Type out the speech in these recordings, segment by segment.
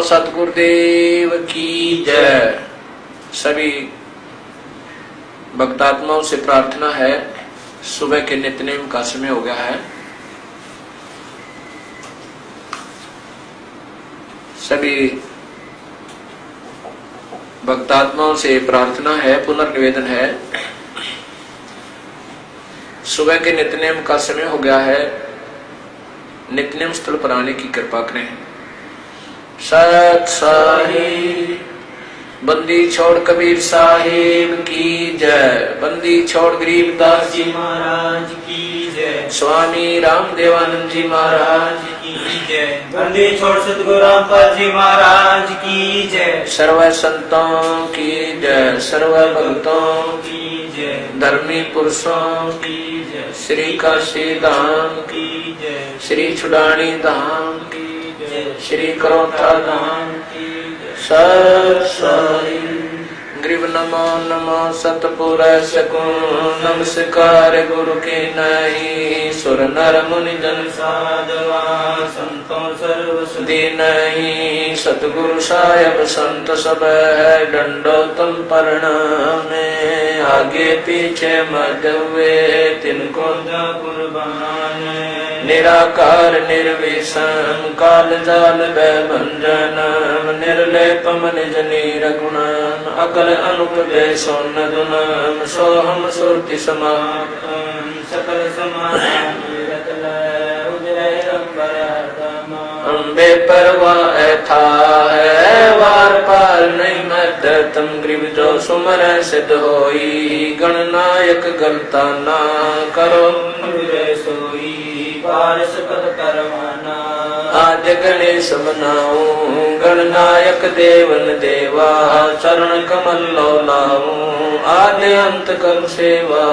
सतगुरुदेव की जय। सभी भक्तात्माओं से प्रार्थना है, सुबह के नित्यनेम का समय हो गया है। सभी भक्तात्माओं से प्रार्थना है, पुनर्निवेदन है, सुबह के नित्यनेम का समय हो गया है। नित्यनेम स्थल पर आने की कृपा करें। सत साहिब बंदी छोड़ कबीर साहिब की जय। बंदी छोड़ गरीबदास जी महाराज की जय। स्वामी रामदेवानंद जी महाराज की जय। बंदी छोड़ सतगुरु रामपाल जी महाराज की जय। सर्व संतों की जय, सर्व भक्तों की जय, धर्मी पुरुषों की जय, श्री काशी धाम की जय, श्री छुड़ानी धाम की जय, श्री करोथा धाम की जय। सत साई ग्रीव नमो नमो सतपुर सकुन नमस्कार गुरु के नहीं सुर नर मुनि जन साधवा संतों सर्व सुधी नहीं सतगुरु साहेब संत सब है दंडोतम प्रणामे आगे पीछे मध्य हुए तिनको कुर्बान निराकार निर्विषम काल जाल भंजनम निर्लेपम निज निरगुणम अकल अनुपदे सोन दुनम सोहम सुरति समाप्तम सकल समाधान अम्बे परवा था है वार पार नहीं मत तम ग्रीव जो सुमर सिद्ध होई गणनायक गलता ना करो सोई पारस पद करवाना आज गणेश बनाऊं गणनायक देवन देवा चरण कमल लो लाऊं आद्य अंत कर सेवा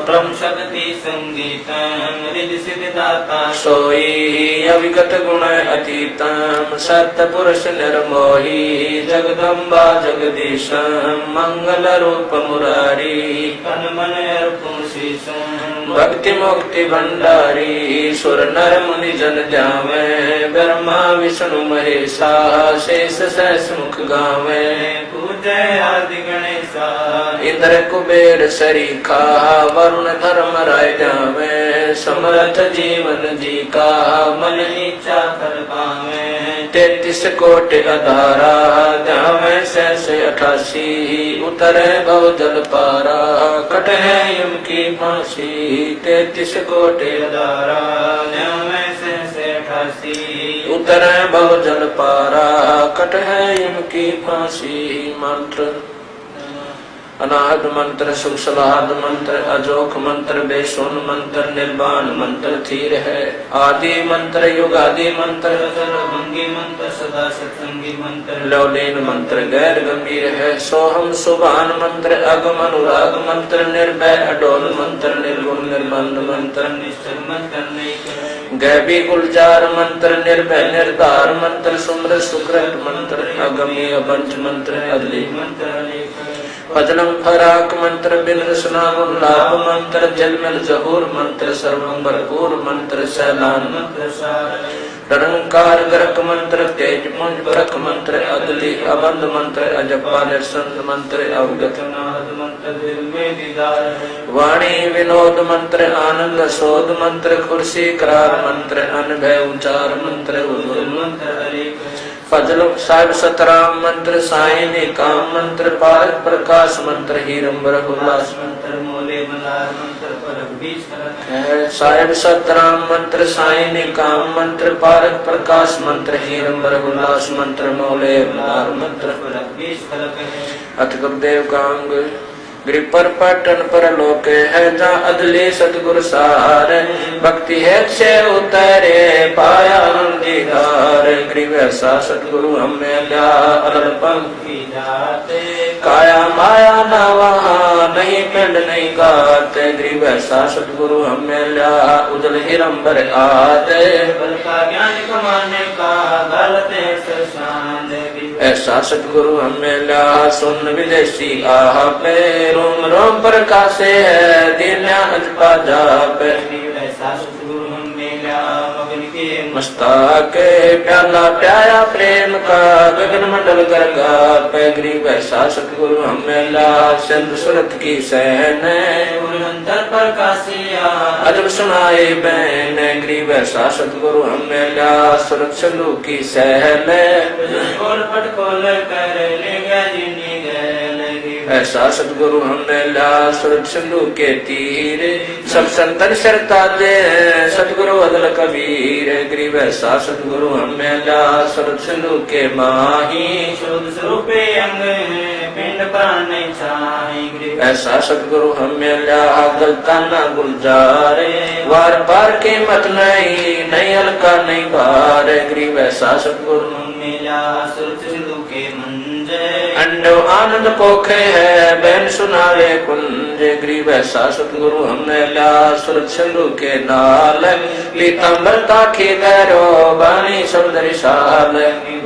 ब्रह्म शक्ति संगीतम रिद्धि सिद्धि दाता सोई अविगत गुण अतीतम सत्य पुरुष निर्मोही जगदम्बा जगदीशम मंगल रूप मुरारी तन मन अर्पण शीशम भक्ति मुक्ति भंडारी सुर नर मुनि जन जावे ब्रह्मा विष्णु महेशा शेष सहस मुख गावे पूजय आदि गणेशा इंद्र कुबेर सरीखा वरुण धर्म राय जावे समर्थ जीवन जी का मन इच्छा कर पावे 33 कोटि अधारा जावे सहस 88 उतरे भव जल पारा कट है यम की फांसी 33 कोटि दारा न्याय से 88 उतरे भव जल पारा कट है यम की फांसी। मंत्र अनाहत मंत्र सुख सलाहत मंत्र अजोख मंत्र बेसुन मंत्र निर्वाण मंत्र थीर है आदि मंत्र युगादि मंत्र सर्वभंगी मंत्र सदा सत्संगी मंत्र लौलीन मंत्र गैर गंभीर है सोहम सुभान मंत्र अगम अनुराग मंत्र निर्भय अडोल मंत्र निर्गुण निर्बंध मंत्र निश्चल मंत्र नहीं गैबी गुलजार मंत्र निर्भय निर्धार मंत्र सुमर सुकृत मंत्र अगमीय पंच मंत्र अदली मंत्र भजनम फराक मंत्र बिन रसनाम लाभ मंत्र जलमल जहूर मंत्र सर्वं भरपूर मंत्र सैलान मंत्र सार निरंकार गरक मंत्र तेज पुंज बरक मंत्र अदली अबंध मंत्र अजपा निरसंत मंत्र अवगत नाद मंत्र दिल में दीदार वाणी विनोद मंत्र आनंद शोध मंत्र कुर्सी करार मंत्र अनभय उचार मंत्र उदुर मंत्र अनेक फजल साहिब सतराम मंत्र साईं काम मंत्र पारक प्रकाश मंत्र हीरंबर उल्लास मंत्र मोले मलार मंत्र पर बीच साहिब सतराम मंत्र साईं काम मंत्र पारक प्रकाश मंत्र हीरंबर उल्लास मंत्र मोले मलार मंत्र पर बीच अथ गुरुदेव कांग गिरि पर पटन पर लोक है जा अदले सतगुरु सार भक्ति है से उतरे पाया दीदार ग्रीव ऐसा सतगुरु हमें ल्या अलल पंखी जाते काया माया न वहाँ नहीं पिंड नहीं गाते ग्रीव ऐसा सतगुरु हमें ल्या उजल हिरंबर आते बल का ज्ञान कमाने का गलते शान ऐसा सतगुरु हमें ल्या सुन विदेशी आह पे रोम रोम प्रकाशे है दीन्या अजपा जाप ऐसा सतगुरु हमें ल्या मगन के मस्ता के प्याला प्याया प्रेम का गगन मंडल कर गापे गरीब ऐसा सतगुरु हमें ला सिंध सुरत की सहन अंतर प्रकाशिया अजब सुनाए बैन गरीब ऐसा सतगुरु हमें ला सुरत सिंधु की सहन खोल पट खोल कर ले गया जिनी गए ऐसा सतगुरु हमने ला सुरत सिंधु के तीर सब संतन सरता दे सतगुरु अदल कबीर गरीब ऐसा सतगुरु हमें ला सुरत सिंधु के माही शुद्ध स्वरूपे अंग पिंड प्राण नहीं छाए ऐसा सतगुरु हमें ला गलता न गुलजारे वार पार के मत नहीं हल्का नहीं बार गरीब ऐसा सतगुरु मिला सुरत सिंधु के मंजे अंडो आनंद पोखे है बैन सुनावे कुंज गरीब ऐसा सतगुरु हमने ला सुरत सिंधु के नाल लीतंबरता के गैरो बानी सौंदर्य साल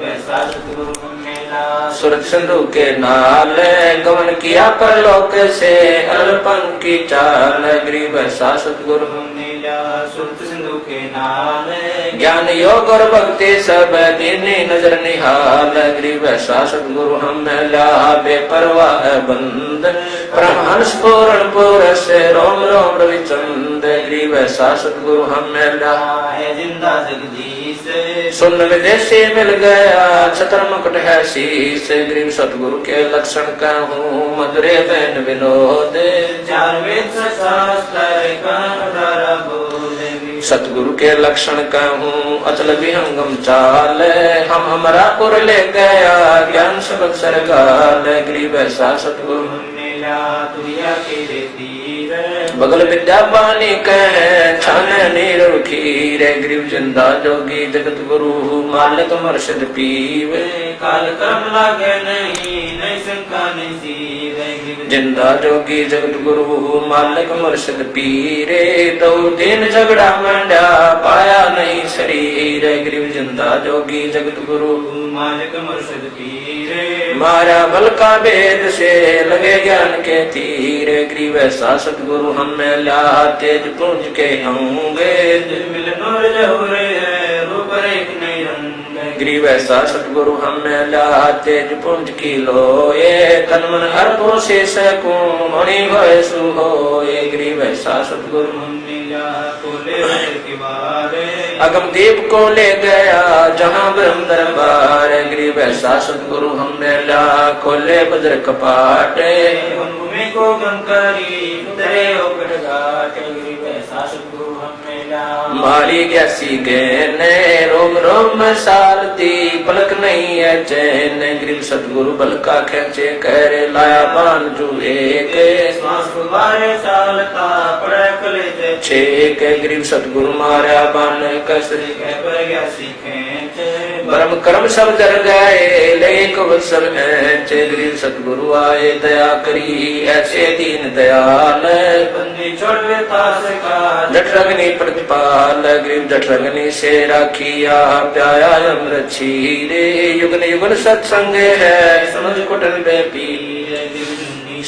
वैसा सतगुरु मिला सुरत सिंधु के नाल गमन किया परलोक से अल्पन की चाल गरीब ऐसा सतगुरु मिला सुरत सिंधु के नाल ज्ञान योग और भक्ति सब दीनी नजर निहाल गरीब ऐसा सतगुरु हमें ला बेपरवाह बंद परमहंस पूर्ण पुरस रोम रोम रविचंद गरीब ऐसा सतगुरु हमें ला है जिंदा जगदीश सुन विदेशी मिल गया छतर मुकुट है शीश गरीब सतगुरु के लक्षण का हूँ मधुरे बैन विनोद चार वेद शास्त्र का बोले सतगुरु के लक्षण का हूँ अचल विहंगम चाल हम हमारा पुर ले गया ज्ञान सबक सरगाल गरीब ऐसा सतगुरु मिला तुरिया के तीर बगल विद्या पानी कह छाने नीर खीर गरीब जिंदा जोगी जगत गुरु मालिक मर्शद पीवे काल कर्म लागे नहीं शंका नहीं सीवे जिंदा जोगी जगत गुरु मालिक मर्शद पीरे दो दिन झगड़ा मंडा पाया नहीं शरीर गरीब जिंदा जोगी जगत गुरु मालिक मुर्शिद पीरे मारा बल का भेद से लगे ज्ञान के तीर गरीब ऐसा सतगुरु हमें ला तेज पुंज के होंगे मिल नूर जहुरे है रूप रेख नहीं रंग गरीब ऐसा सतगुरु हमें ला तेज पुंज की लोए तन मन अर्पो से सकूं मणि भय सुहोए गरीब ऐसा सतगुरु मिला कोले के बारे अगम दीप को ले गया जहाँ ब्रह्म दरबार गरीब ऐसा सतगुरु हमें ला खोले बज्र कपाटे भूमि को गंकरी उतरे ओकट घाट गरीब ऐसा सतगुरु हमें ला मारी गैसी गहने रोम रोम सारती पलक नहीं है चैन गरीब सतगुरु बल का खेचे कर लाया बान जुए के श्वास गुबारे सालता पड़े कले छेक गरीब सतगुरु मारा बान कस पर गया सीखे परम कर्म सब डर गए लेक सब गरीब सतगुरु आए दया करी ऐसे दीन दयाल बंदी छोड़ तास का जठरग्नि प्रतिपाल गरीब जठरग्नि से राखिया प्याया अमृत छीरे युगन युगन सत्संग है समझ कुटन बे पीरे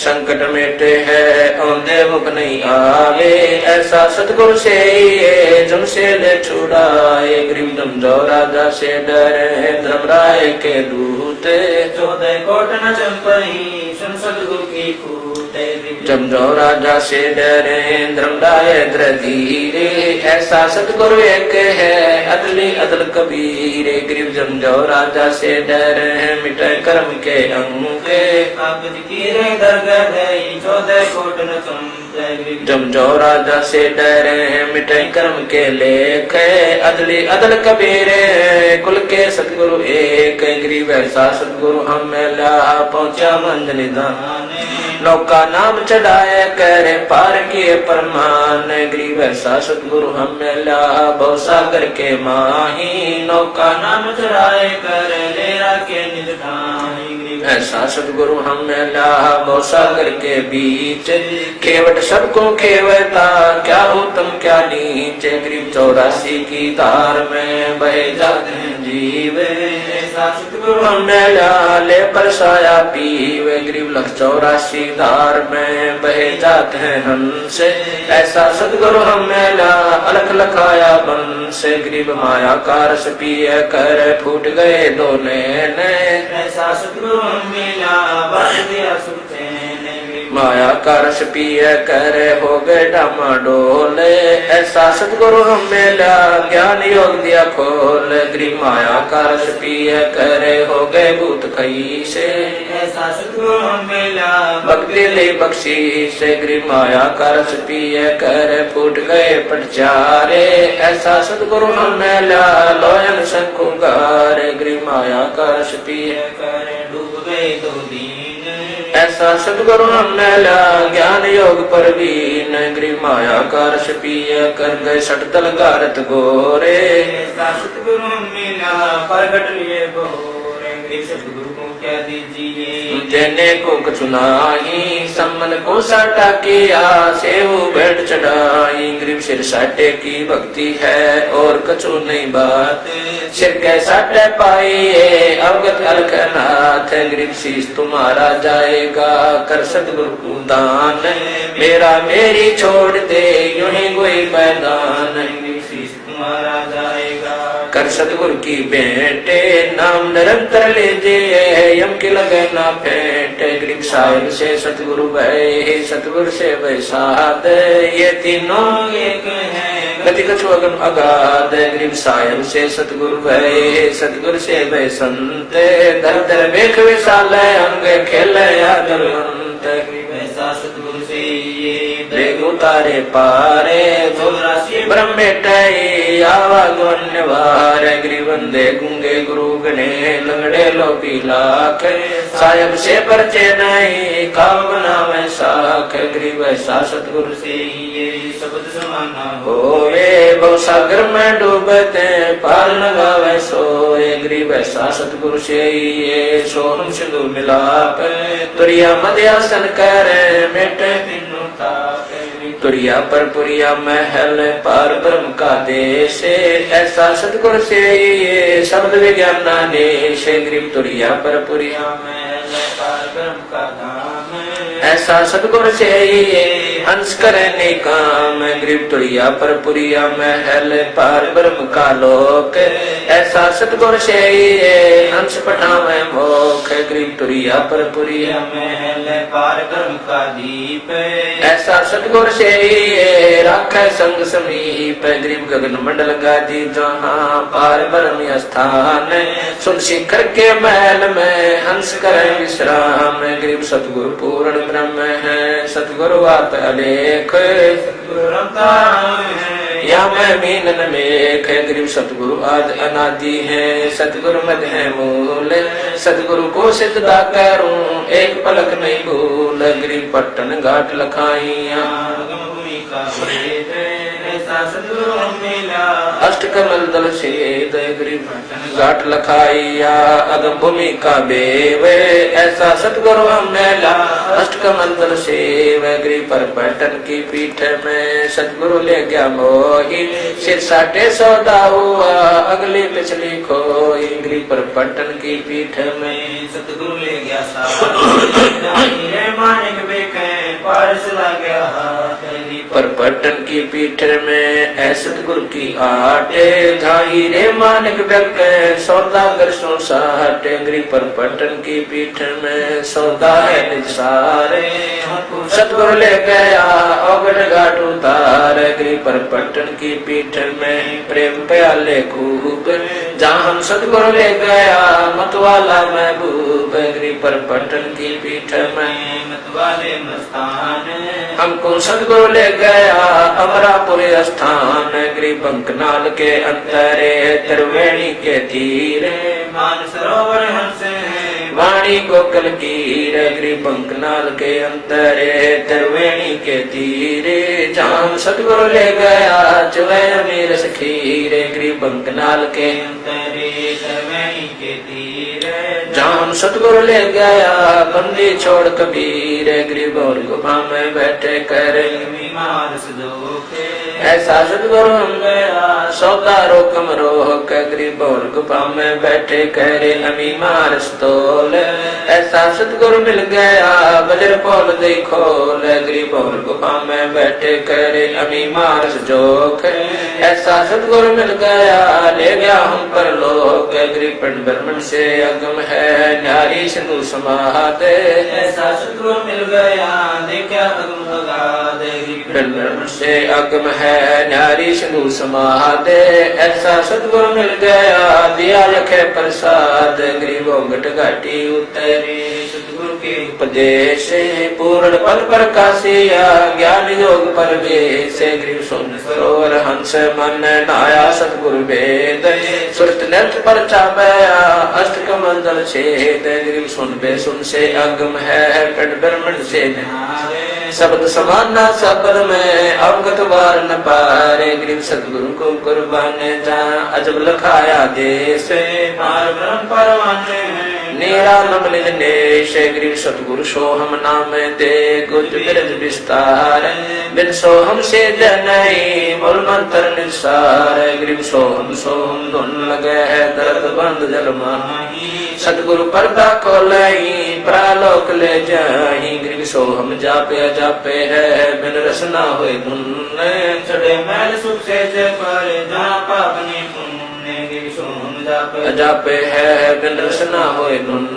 संकट मेटे है औंधे मुख नहीं आवे ऐसा सतगुरु से जम से ले छुड़ाए गरीब जमजो राजा से डरे धर्मराय के दूत 14 कोट न चंपई सुन सतगुरु की कूटे जमजो राजा से डरे धर्मराय धीरे ऐसा सतगुरु एक है अदली अदल कबीर गरीब जमजो राजा से डरे मिटे कर्म के अंग कागज की रे दरगाह गई 14 कोट न चंपई जमजो राजा से डरे मिटे कर्म के लेख अदली अदल कबीर कुल के सतगुरु एक गरीब ऐसा सतगुरु हमें ला पहुंचा मंजिल दान नौका नाम चढ़ाए करे पार किए परमान गरीब ऐसा सतगुरु हमें ला भव सागर के माही नौका नाम चढ़ाए करे लेरा के निज ठानी ऐसा सतगुरु हम मिला भवसागर के बीच, खेवट सबको खेवता क्या उत्तम क्या नीच। गरीब 84 की धार में बहे जाते हैं जीव, ऐसा सतगुरु हम मिला ले परसाया पीवे। गरीब 84 धार में बहे जाते हैं हंस, ऐसा सतगुरु हम मिला अलख लखाया बंस। गरीब माया का रस पिए कर फूट गए दो नैन, ऐसा सतगुरु हम मिला बस दिया सुनते माया का रस पिए कर हो गए डामाडोल। ऐसा सतगुरु हम मिला ज्ञान योग दिया खोल। गरीब माया का रस पिए कर हो गए भूत खई से, ऐसा सतगुरु हम मिला भक्ति ले बख्शी से। गरीब माया का रस पिए कर फूट गए पटचारे, ऐसा सतगुरु हम मिला लोयन शंकुगार। गरीब माया का रस पिए कर डूब गए दो दीन, ऐसा सतगुरु हम मिला ज्ञान योग परवीन। गरीब माया का रस पिए कर गए सटतल गारत गोरे, ऐसा सतगुरु हम मिला प्रगट लिए बोरे। गरीब सतगुरु को क्या दीजिए देने को कछु नाही, सम्मन को साटा किया सेव भेंट चढ़ाई। गरीब सिर साटे की भक्ति है और कछु नहीं बात, सिर के साटे पाइए अवगत अलखनाथ। गरीब शीश तुम्हारा जाएगा कर सतगुरु को दान, मेरा मेरी छोड़ दे यूं ही कोई मैदान। गरीब शीश तुम्हारा जाएगा कर सतगुरु की बेटे नाम निरंतर लीजिए यम की लगे ना फेंटे। गरीब साहिब से सतगुरु भय सतगुरु से भय साध, ये तीनों एक है गति कछु अगम अगाध। गरीब साहिब से सतगुरु भय सतगुरु से भय संत, धर धर बेख विशाल अंग खेल आदरवंत। ऐसा सतगुरु से ये देख उतारे पारे ब्रह्म बेटाई आवागन्यवार। गरीब बंदे गुंगे गुरु गणे लंगड़े लो पीलाख, साहिब से परचे नहीं काम बनावे साख। गरीब ऐसा सतगुरु से ये शब्द समाना होवे भवसागर में डूबते पार लगावे सोए। गरीब ऐसा सतगुरु से ये सोहम सिंधु मिलाप, तुरिया मध्यासन करे मेटे तीनों ताप। तुरिया पर पुरिया महल पार ब्रह्म का देश, ऐसा सतगुरु से ये शब्द विज्ञान देश। गरीब तुरिया पर पुरिया महल पार ब्रह्म का धाम, ऐसा सतगुरु से ये हंस करने काम। गरीब तुरिया पर पुरिया महल पार ब्रह्म का लोक, ऐसा सतगुरु से ये हंस पठावे मोख। गरीब तुरिया पर पुरिया महल पार ब्रह्म का दीप, ऐसा सतगुरु से ये राखे संग समीप। गरीब गगन मंडल गादी जहाँ पार ब्रह्म स्थान, सुन शिखर के महल में हंस करे विश्राम। गरीब सतगुरु पूर्ण ब्रह्म है सतगुरु आप अलेख, या मैं मीनन मेख। गरीब सतगुरु आदि अनादि है सतगुरु मद है मूल, सतगुरु को सिद्धा करूं एक पलक नहीं भूल। गरीब पट्टन घाट लखाइया अष्ट कमल दल से गरीब घाट लखाइया अगम भूमि का बेव, ऐसा सतगुरु हम मेला अष्ट कमल दल से। गरीब पर पट्टन की पीठ में सतगुरु ले गया मोही, सिर साटे सौदा हुआ अगली पिछली खोई। गरीब पर पट्टन की पीठ में सतगुरु ले गया मानिक बेके पारस ला गया पर पट्टन की पीठ में ऐ सतगुरु की आटे, धाई रे मानिक व्यक सौदागर सो साटे। गरीब पर पट्टन की पीठ में सौदा है निज सारे, सतगुरु ले गया अवगढ़ घाट उतार। गरीब पर पट्टन की पीठ में प्रेम प्याले खूब, जहाँ हम सतगुरु ले गया मतवाला महबूब। गरीब पर पट्टन की पीठ में मतवाले मस्तान, हमको सतगुरु ले गया अमरापुर स्थान। गरीब अंकनाल के अंतरे त्रिवेणी के तीर, मान सरोवर हंस वाणी को कलकीर गरीब बंकनाल के अंतरे त्रिवेणी के तीरे जाम सतगुरु ले गया चुवे अमीर सखीरे गरीब बंकनाल के अंतरे त्रिवेणी के तीरे जाम सतगुरु ले गया बंदी छोड़ कबीर गरीब और गुफा में बैठे कर बीमार सुदोखे ऐसा सतगुरु गया सौदा रोकम रोक गरीब और गुफा में बैठे करे अमी मार स्तोल ऐसा सतगुरु मिल गया बजर पोल दे खोल गरीब और गुफा में बैठे करे अमी मार जोख ऐसा सतगुरु मिल गया ले गया हम पर लोग गरीब पिंड ब्रह्मण से अगम है नारी सिंधु समाते ऐसा सतगुरु मिल गया देखा अगम अगाध ब्रह्म से अगम है नारी सिंधु समाते ऐसा सतगुरु मिल गया दिया लखे प्रसाद गरीबों घट घाटी उतरे सतगुरु के उपदेश पूर्ण पद प्रकाशिया ज्ञान योग परवेश गरीब सुन सरोवर हंस मन नाया सतगुरु वेद सुरत नृत्य पर चापया अष्ट कमल दल छेद गरीब सुन बे सुन से अगम है पिंड ब्रह्मण से शब्द समाना शब्द में अवगत वार न पारे गरीब सतगुरु को कुर्बान जा अजब लखाया देश मार ब्रह्म परवाने नीरा नम निज नेश गरीब सतगुरु सोहम नाम दे गुज बिरज विस्तार बिन सोहम से जनई मूल मंत्र निसार गरीब सोहम सोहम धुन लगे है दर्द बंद जल माही सतगुरु पर्दा खोलई प्रालोक ले जाही गरीब सोहम जापे जापे है बिन रसना होए धुन चढ़े मैल सुख से पर जहाँ पाप ने पुण्य गिर सोम जापे जापे है बिन रसना होए धुन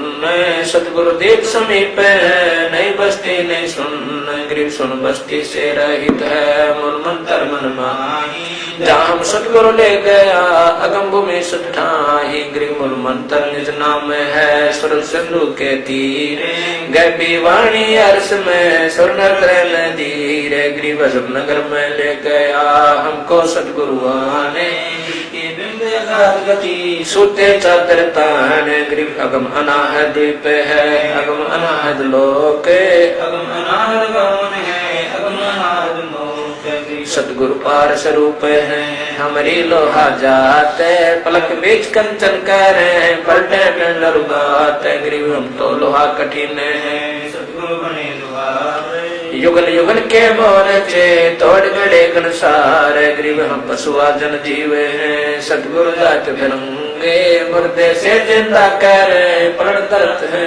सतगुरु देव समीप नहीं बस्ती नहीं सुन गरीब सुन बस्ती से रहित है मूल मंत्र मन माही जहाँ हम सतगुरु ले गया अगम भूमि सुठाही गरीब मूल मंत्र निज नाम है सुर सिंधु के तीरे गैबी वाणी अर्श में सुर नर धीरे गरीब अजब नगर में ले गया हमको सतगुरु आने गति सूते चादर तान गरीब अगम अनाहद द्वीप है अगम अनाहद लोक अगम अनाहद गमन है अगम अनाहद मोक्ष सतगुरु पार स्वरूप है हमारी लोहा जाते पलक बीच कंचन करे पलटे पिंड रुगात गरीब हम तो लोहा कठिन है सतगुरु बने दुआरे युगल युगल के मोरचे तोड़ गड़े घनसार गरीब हम पशुआ जन जीवे हैं सतगुरु जात फिरंगे मुर्दे से जिंदा करे प्रण दर्द है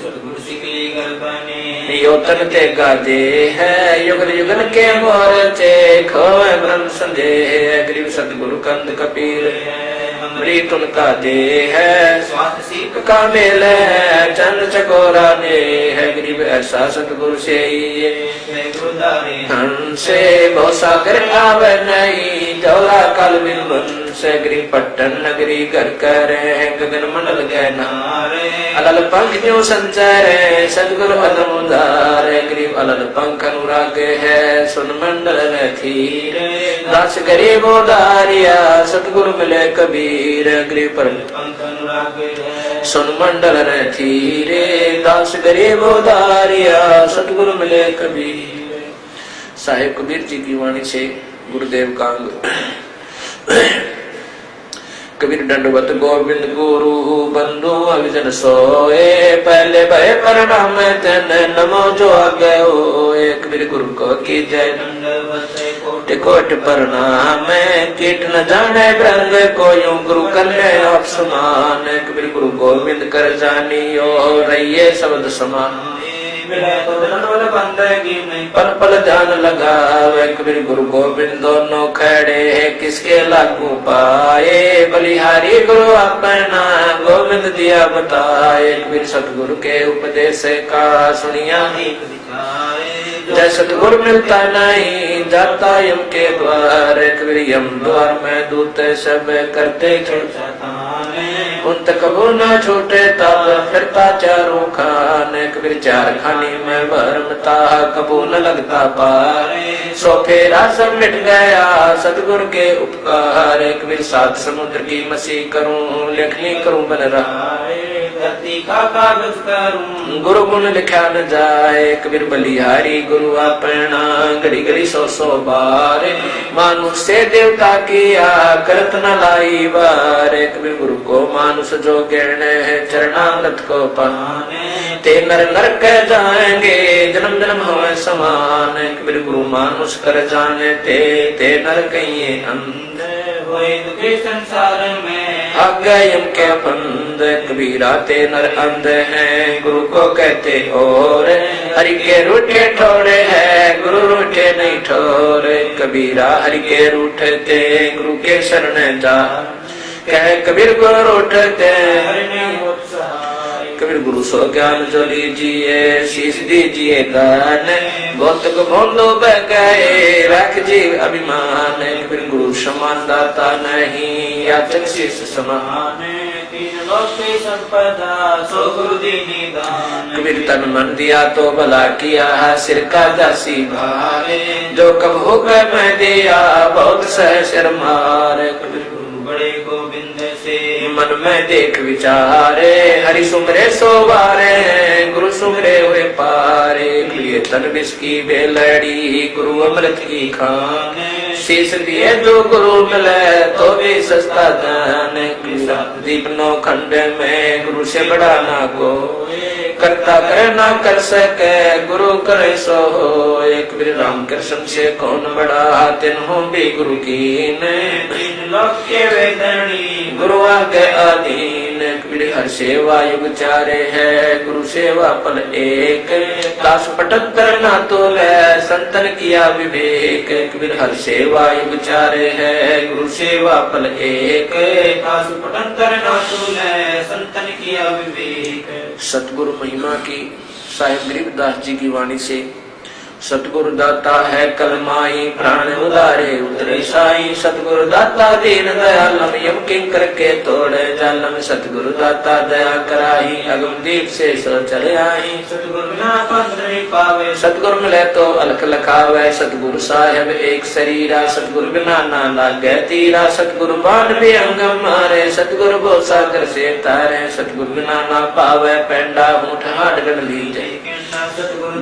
सतगुरु सिकली गर्भने योतन ते गाजे है युगल युगल के मोरचे खोए ब्रह्म संदेह गरीब सतगुरु कंद कपीर अमृत उनका दे है स्वात सीख का मेल है चंद चकोरा ने है गरीब ऐसा सतगुरु से ये गुरुदारे हंसे बहु सागर आवे नहीं जौरा काल बिल से गरीब पट्टन नगरी कर करे गगन मंडल गए नारे अलल पंख जो संचार सतगुरु अदम उदार गरीब अलल पंख अनुराग है सुन मंडल थीर दास गरीब उदारिया सतगुरु मिले कबीर गरीब पर पंख अनुराग है सुन मंडल थीरे दास गरीब उदारिया सतगुरु मिले कबीर। साहिब कबीर जी की वाणी से गुरुदेव कांग कबीर दंडवत गोविंद गुरु बंधु अभिजन सोए पहले भय प्रणाम तन नमो जो आगे होए कबीर गुरु को की जय कोटि कोटि प्रणाम कीट न जाने ब्रंग को यूं गुरु कन्या आप समान कबीर गुरु गोविंद कर जानियो रहिए शब्द समान पल पल जान लगावे कबीर गुरु गोविंद दोनों खड़े किसके लागू पाए बलिहारी गुरु अपना गोविंद दिया बताए कबीर सतगुरु के उपदेश का सुनिया ही जय सतगुरु मिलता नहीं जाता यम के द्वार कबीर यम द्वार में दूत सब करते उन कबू न छूटे तब फिरता चारों खाने कबीर चार खाने में भरमता कबू न लगता पार सो फेरा सब मिट गया सतगुरु के उपकार कबीर सात समुद्र की मसी करूं लिखनी करूं बन रहा धरती का कागज करूं गुरु गुण लिखा न जाए कबीर बलिहारी गुरु अपना घड़ी घड़ी सौ सौ बार मानुष से देवता किया करत न लाई बार कबीर गुरु को मानुष जो गिरने है चरणामृत को पाने ते नर नरक जाएंगे जन्म जन्म होवे समान कबीर गुरु मानुष कर जाने ते नर कहिए अंधे होए दुखे संसार में यम के बंद कबीरा ते नर अंध हैं गुरु को कहते और हरि के रूठे ठोरे है गुरु रूठे नहीं ठोरे कबीरा हरि के रूठते गुरु के शरण जा कह कबीर गुरु रूठते हरि नहीं होत सहाय कबीर गुरु सो ज्ञान जो लीजिए शीश दीजिए दान बहुत को भोलो बह गए रख जीव अभिमान कबीर गुरु समान दाता नहीं याचक शीश समान तीन लोक की संपदा सो गुरु दीनी दान कबीर तन मन दिया तो भला किया सिर का दासी भारे जो कब होकर मैं दिया बहुत सह शर मारे कबीर गुरु बड़े गोविंद से मन में देख विचारे हरि सुमरे सोवारे गुरु सुमरे हुए पारे लिए तन विष की बेलड़ी गुरु अमृत की खान शीश दिए जो गुरु मिले तो भी सस्ता दान दीप नौ खंड में गुरु से बड़ा ना को करता करे ना कर सके गुरु करे सो हो एक भी राम कृष्ण से कौन बड़ा तिन्हों भी गुरु की तीन लोक के वेदनी गुरु आगे अधीन कबीर हर सेवा युग चारे है गुरु सेवा पल एक दास पटक ना तो संतन किया विवेक कबीर हर सेवा युग चारे है गुरु सेवा पल एक दास पटन ना तो संतन किया विवेक सतगुरु महिमा की साहिब गरीबदास जी की वाणी से सतगुरु दाता है कलमाई प्राण उदारे उतरे साई सतगुरु दाता दीन दयालम यम किंकर के तोड़े जालम सतगुरु दाता दया कराई अगम दीप से सो चले आई सतगुरु बिना पंथ नहीं पावे सतगुरु मिले तो अलख लखावे सतगुरु साहेब एक शरीरा सतगुरु बिना ना लागे तीरा सतगुरु बाण भी अंगम मारे सतगुरु बो सागर से तारे सतगुरु बिना ना पावे पेंडा ऊंट हाट गढ़ लीजे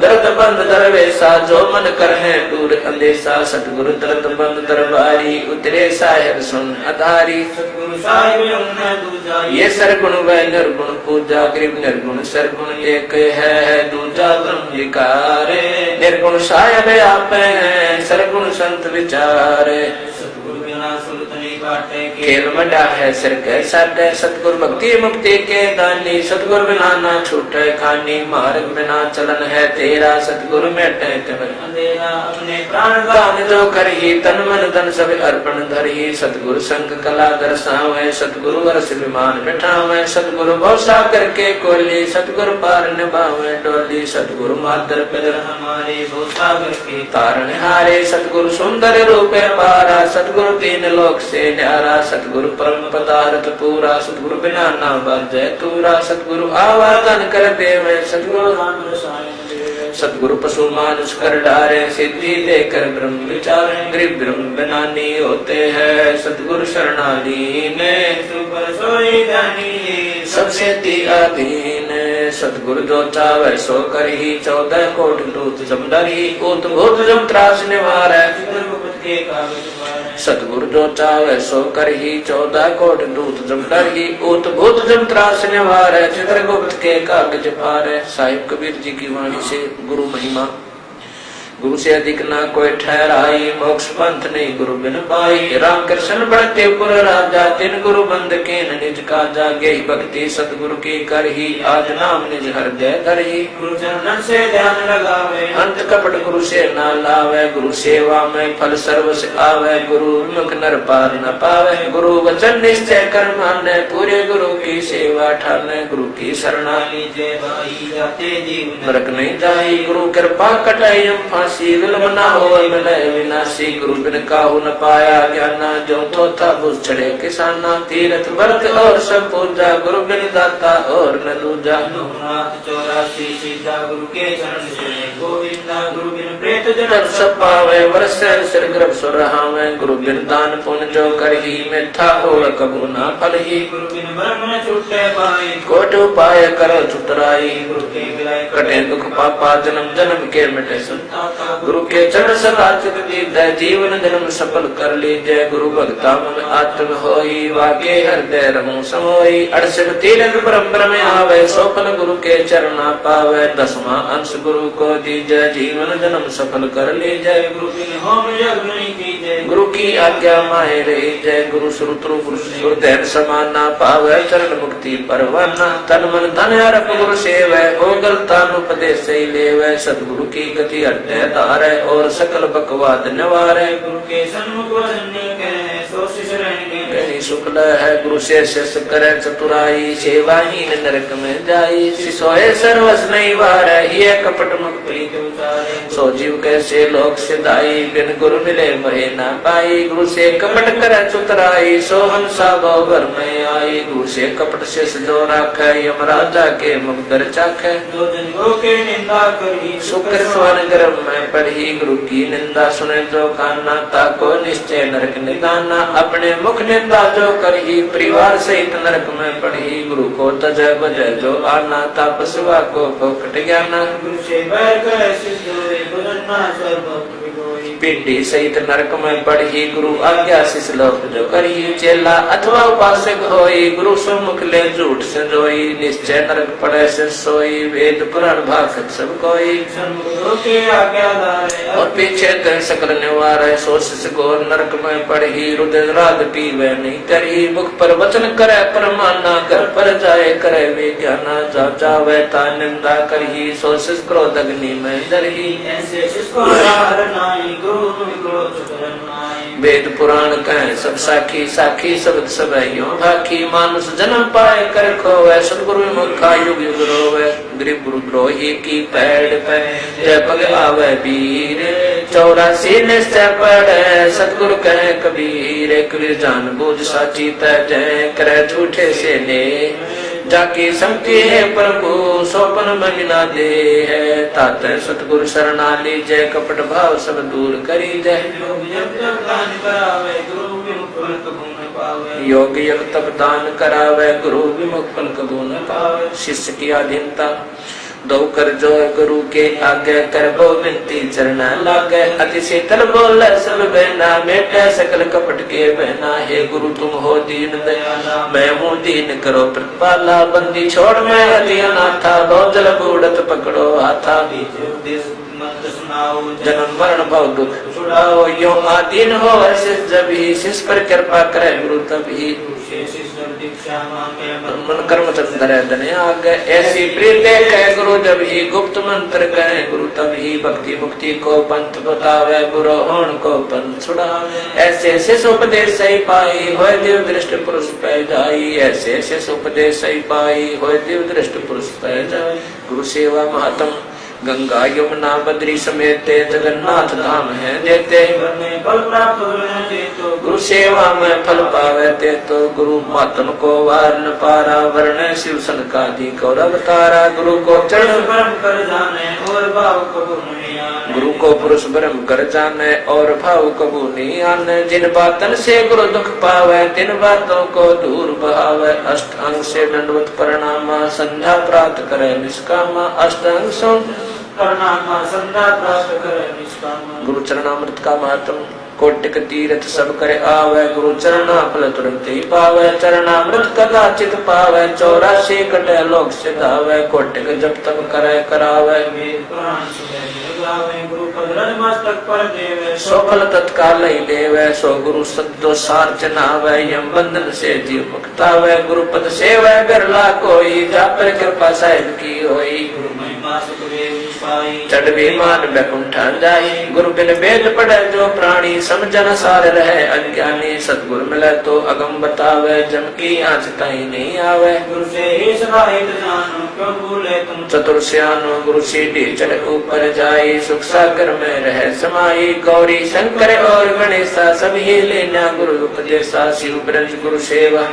दर्द बंद दरवेशा जो मन कर है दूर अंदेशा सतगुरु दर्द बंद दरबारी उतरे साहेब सुन अधारी सतगुरु साहिब ये सरगुण व निर्गुण पूजा गरीब निर्गुण सरगुण एक है दूजा ब्रह्म विकार निर्गुण साहेब आप है सरगुण संत विचारे सतगुरु बिना सुरत नहीं काटे खेल मडा है सिर के साटे सतगुरु भक्ति मुक्ति के दानी सतगुरु बिना ना छूटे खानी मार्ग बिना चलन है तेरा सतगुरु मेटे अंधेरा अपने प्राण दान जो कर ही तन मन धन सब अर्पण धर ही सतगुरु संग कला दर्शावे सतगुरु वर्ष विमान बिठावे सतगुरु भौसा करके कोली सतगुरु पार निभावे डोली सतगुरु मातर पितर हमारे भूसागर के तारण हारे सतगुरु सुंदर रूपे पारा सतगुरु तीन लोक से न्यारा सतगुरु परम पदार्थ पूरा सतगुरु बिना ना बाजे तूरा सतगुरु आवादन कर देवे सतगुरु राम रसायन देवे सतगुरु पशु मानुष कर डारे सिद्धि देकर ब्रह्म विचार गरीब ब्रह्म बनानी होते हैं सतगुरु शरणालीन सुपर सोई जानी सबसे ती अधीन सतगुरु जो चावे सो कर ही 14 कोट दूत जमदरी उत भूत जम त्रास निवार के कागज पार सतगुरु जो चावे सो कर ही 14 कोट दूत जमदर ही उत भूत जम त्रास निवार चित्रगुप्त के कागज पार साहिब कबीर जी की वाणी से गुरु महिमा गुरु से अधिक ना कोई ठहराई मोक्ष पंथ नहीं गुरु बिन पाई राम कृष्ण बढ़ते पुर राजा तिन गुरु बंद के निज का जागे भक्ति सतगुरु की कर ही आज नाम निज हृदय धर ही गुरु चरणन से ध्यान लगावे अंत कपट गुरु से न लावे गुरु सेवा में फल सर्व से आवे गुरु मुख नर पार न पावे गुरु वचन निश्चय कर माने पूरे गुरु की सेवा ठाने गुरु की शरणा लीजे भाई जाते जीवन नरक नहीं जाई गुरु कृपा कटाई हम मासी विलम न हो मिले विनाशी गुरु बिन काहू न पाया ज्ञाना जो थोथा बुझ चढ़े किसाना तीरथ व्रत और सब पूजा गुरु बिन दाता और न दूजा। 84 सीता गुरु के चरण से गोविंदा गुरु बिन प्रेत जन्म सब पावे वर्ष सिर गर्भ सुरहावे गुरु बिन दान पुण्य जो करही मिथ्या हो कबू ना फल ही। गुरु बिन ब्रह्म न छूटे पाई कोट उपाय करो चुतराई गुरु के गिराए कटे दुख पापा जन्म जन्म के मिटे संताप गुरु के चरण सदा चित दीजय जीवन जन्म सफल कर लीजय गुरु भक्ता मन आत्म होई वाके हृदय रमो समोई 68 तीरथ परम्पर में आवे सोफल गुरु के चरणा पावे 10वां अंश गुरु को दीजय जीवन जन्म सफल कर लीजय गुरु बिन होम यज्ञ नहीं कीजय गुरु की आज्ञा माहे रही जय गुरु श्रुतु गुरुदेव समाना पावे चरण मुक्ति परवाना तन मन धन रख गुरु सेवै हो गलता उपदेश से लेवै सतगुरु की गति हृदय धारै और सकल बकवाद निवारै गुरु के सन्मुख वचन कहे सो शिष्य रहने शुक्ल है गुरु से शिष करे चतुराई सेवाहीन नरक में जाई सिसोए सर्वस नहीं वार ये कपट मुख प्रीत उतारे सो जीव कैसे लोक सिधाई बिन गुरु मिले महे ना पाई गुरु से कपट करे चतुराई सो हंसा भवर में आई गुरु से कपट शेष जो राखे यमराजा के मुख दर चाखे दो दिन गो के निंदा करी शुक्र स्वन गर्भ में पढ़ी गुरु की निंदा सुने जो खाना ताको निश्चय नरक निदाना अपने मुख निंदा जो करही परिवार सहित नरक में पढ़ी गुरु को तजय बजय जो आना तपस्वा को फोकट ज्ञाना गुरु से बैर करे सिद्ध होए बुझना सर्वभक्त विगोई पिंडी सहित नरक में पढ़ी गुरु आज्ञा शिष लोक जो करी चेला अथवा उपासक होई गुरु सम्मुख ले झूठ से जोई निश्चय नरक पड़े से सोई वेद पुराण भागत सब कोई सन्मुख के आज्ञादार और पीछे कर सकल निवार सो शिष गोर नरक में पढ़ी रुद्र राग पीवे नहीं करी मुख पर वचन करे परमाना घर पर जाए करे वे ज्ञाना जा जावे ता निंदा करही सो शिष क्रोध अग्नि में दरही ऐसे शिष्य हर नाई गुरु क्रोध नाई वेद पुराण कहे सब साखी साखी शब्द सब यूं भाखी मानुष जन्म पाए कर खोवे सतगुरु मुखा युग युग रोवे गरीब गुरु द्रोही की पैड़ पे जय पग आवे वीर 84 निश्चय पड़े सतगुरु कहे कबीर कबीर जान बूझ साची तय करे झूठे से ने जाकी संगति है प्रभु सोपन ममिना दे है तात सतगुरु शरणा लीजय कपट भाव सब दूर करी जय योग योग तप दान करावे गुरु विमुख फल कबू न पावे शिष्य की अधीनता दो कर जो गुरु के आगे कर बो विनती चरण लागे अति शीतल बोल सब बहना मेटे सकल कपट के बहना हे गुरु तुम हो दीन दयाला मैं हूँ दीन करो प्रतिपाला बंदी छोड़ मैं अति अनाथा बहुत जल बूढ़त पकड़ो हाथा जन्म मरण भव दुख छुड़ाओ यो आदीन हो जब ही शिष पर कृपा करे गुरु तभी मन कर्म चंद्र धने आगे ऐसी प्रीत है गुरु जब ही गुप्त मंत्र कहे गुरु तभी भक्ति मुक्ति को पंथ बतावे गुरु होण को पंथ छुड़ावे ऐसे शिष उपदेश सही पाई होय दिव दृष्ट पुरुष पै जाई ऐसे शिष उपदेश सही पाई होय दिव दृष्ट पुरुष पै जाई गुरु सेवा महात्म गंगा यमुना बद्री समेत जगन्नाथ धाम है देते फल प्राप्त गुरु सेवा में फल पावे ते तो गुरु मातम को वार न पारा वर्ण शिव सनकादि कौर अवतारा गुरु को चरण परम कर जाने और भाव कबू नहीं आने गुरु को पुरुष ब्रह्म कर जाने और भाव कबू नहीं आने जिन बातन से गुरु दुख पावे तिन बातों को दूर बहावे अष्ट अंग से दंडवत प्रणामा संध्या प्राप्त करे निष्कामा अष्ट अंग सो प्रणामा संध्या प्राप्त करे निष्कामा गुरु चरणामृत का महत्व कोटिक तीर्थ सब करे आवे गुरु चरणा फल तुरंत ही पावे चरणामृत कदाचित पावे 84 कटे लोक सिधावे कोटिक जब तब करे करावे गुरु पद मस्तक पर देवे सो फल तत्काल ही लेवे सो गुरु सद्दो सार चनावे यम बंधन से जीव मुक्तावे गुरु पद सेवा बिरला कोई जा पर कृपा साहिब की होई गुरु महिमा सुखदेव पाई चढ़ विमान बैकुंठ जाई गुरु बिन वेद पढ़े जो प्राणी समझन सार रहे अज्ञानी सतगुरु मिले तो अगम बतावे जम की आँच ताई नहीं आवे गुरु से ही सहायत जानो क्यों भूले तुम चतुर सियानो गुरु सीढ़ी चढ़ ऊपर जाई सुख सागर में रहे समाई गौरी शंकर और गणेशा सभी लेना गुरु उपदेशा शिव ब्रज गुरु सेवा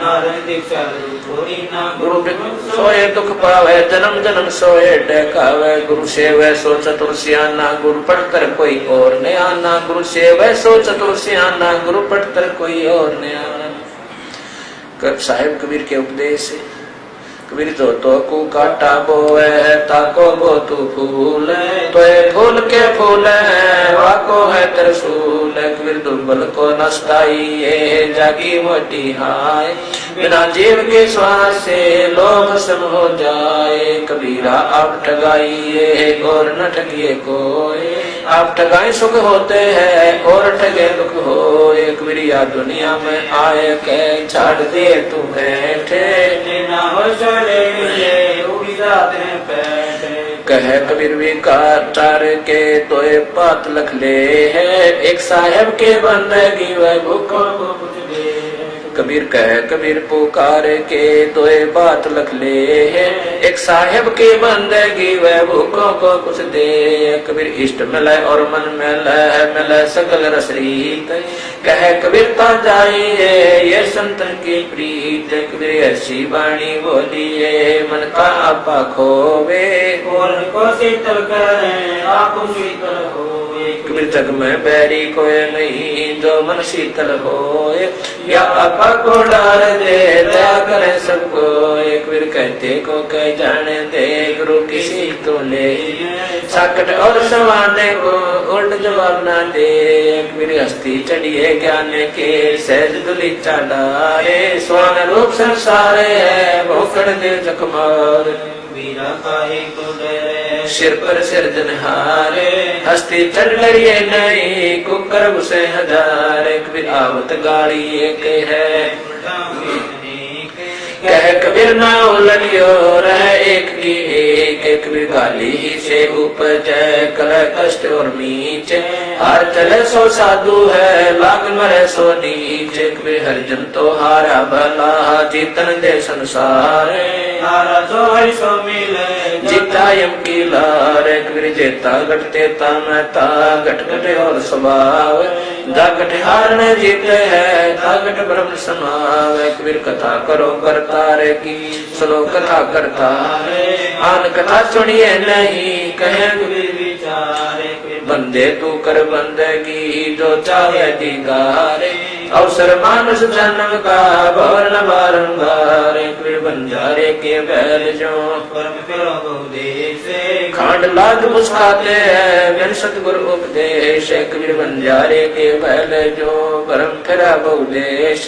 नारद दीक्षा थोड़ी ना गुरु सोए दुख पावे जन्म जन्म सोए डकावे गुरु सेवे सो चतुर सियाना गुरु पढ़कर कोई और न आना गुरु सेवे सो चतुर सियाना गुरु पढ़कर कोई और न आना। साहिब कबीर के उपदेश है कबीर तो को काटा बोए ताको बो तू फूल तो फूल के फूल वाको है त्रिशूल कबीर दुर्बल को नस्ताई जागी मोटी हाय बिना जीव के श्वास से लोभ सम हो जाए कबीरा आप ठगाइए और न ठगिए कोई आप ठगाए सुख होते हैं और ठगे दुख होए कबीरिया दुनिया में आए के छाड़ दे तुम्हें ठे ना हो चले उड़ी जाते कह कबीर विकार चार के तोए पात लख ले है एक साहेब के बंदगी वह भूखों को कुछ दे कबीर कह कबीर पुकार के तोए बात लख ले है एक साहेब के बंदगी वह भूखों को कुछ दे कबीर इष्ट मिले और मन मिले सकल रसरीत कह कबीर ता जाइए ये संतन की प्रीत कबीर ऐसी वाणी बोलिए मन का आपा खोवे और को शीतल करे आपको शीतल हो कबीर जग में बैरी कोई नहीं जो मन शीतल होए या आपा को डाल दे दया करे सबको कबीर कहते को कह जाने दे गुरु किसी तो ले साकट और सवाने को उल्ट जवाब ना दे कबीर हस्ती चढ़िए ज्ञान के सहज दुली चाडारे स्वान रूप संसार है भोकड़ दे जखमार वीरा काहे को डरे सिर पर सिरजनहारे हस्ती चढ़ लड़िए नहीं कुकर उसे हजार कबीर आवत गाड़ी एक है कह कबीर ना उलटियो रह एक की एक कबीर गाली से उपजे कल कष्ट और नीच हार चले सो साधु है लाग मरे सो नीच कबीर हरिजन तो हारा भला चेतन दे संसार हारा जो है सो मिले जीता यम की लार कबीर जेता घटते ता महता घट घटे और स्वभाव जा घट हारने जीते है ता घट ब्रह्म समावे कबीर कथा करो करतारे की सुनो कथा करता आन कथा सुनिए नहीं कहे कबीर विचारे बंदे तू कर बंदगी जो चाहे दीदारे अवसर मानस जन्म का भवन बारंबार कबीर बंजारे के बैल जो परम फिरो बहुदेश खांड लाद मुस्काते हैं बिन सतगुरु उपदेश कबीर बंजारे के बैल जो परम फिरा बहुदेश